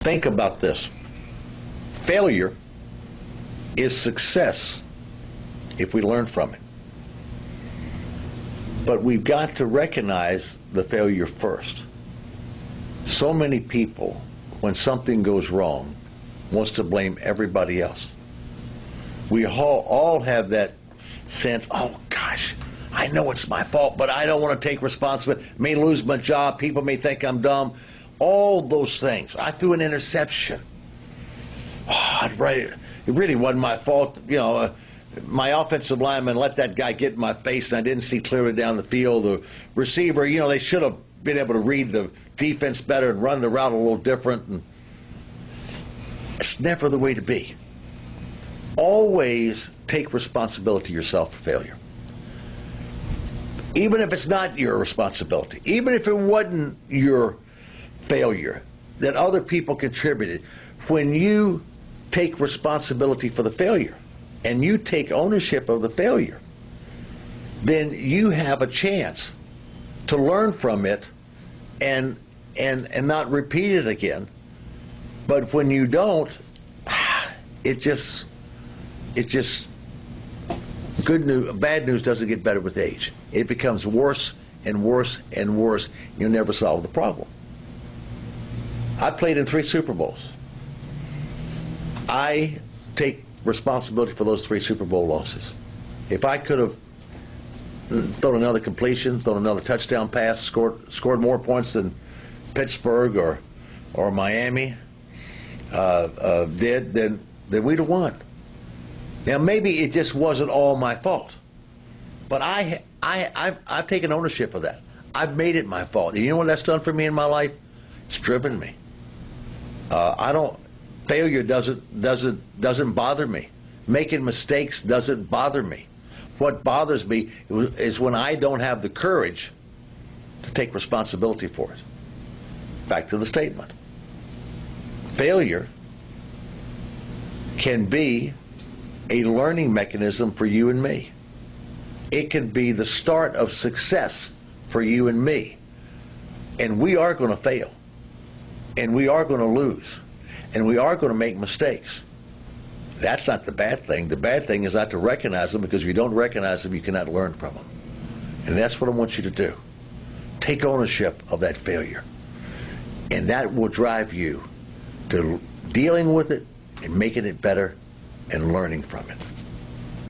Think about this. Failure is success if we learn from it. But we've got to recognize the failure first. So many people, when something goes wrong, wants to blame everybody else. We all have that sense, oh gosh, I know it's my fault, but I don't want to take responsibility. May lose my job, people may think I'm dumb. All those things. I threw an interception. Oh, it really wasn't my fault. You know, my offensive lineman let that guy get in my face and I didn't see clearly down the field. The receiver, you know, they should have been able to read the defense better and run the route a little different. And it's never the way to be. Always take responsibility yourself for failure. Even if it's not your responsibility, even if it wasn't your failure, that other people contributed. When you take responsibility for the failure and you take ownership of the failure, then you have a chance to learn from it and not repeat it again. But when you don't, it just bad news doesn't get better with age. It becomes worse and worse and worse. You'll never solve the problem. I played in 3 Super Bowls. I take responsibility for those 3 Super Bowl losses. If I could have thrown another completion, thrown another touchdown pass, scored more points than Pittsburgh or Miami did, then we'd have won. Now maybe it just wasn't all my fault, but I've taken ownership of that. I've made it my fault. And you know what that's done for me in my life? It's driven me. Failure doesn't bother me. Making mistakes doesn't bother me. What bothers me is when I don't have the courage to take responsibility for it. Back to the statement. Failure can be a learning mechanism for you and me. It can be the start of success for you and me. And we are going to fail. And we are going to lose. And we are going to make mistakes. That's not the bad thing. The bad thing is not to recognize them, because if you don't recognize them, you cannot learn from them. And that's what I want you to do. Take ownership of that failure. And that will drive you to dealing with it and making it better and learning from it.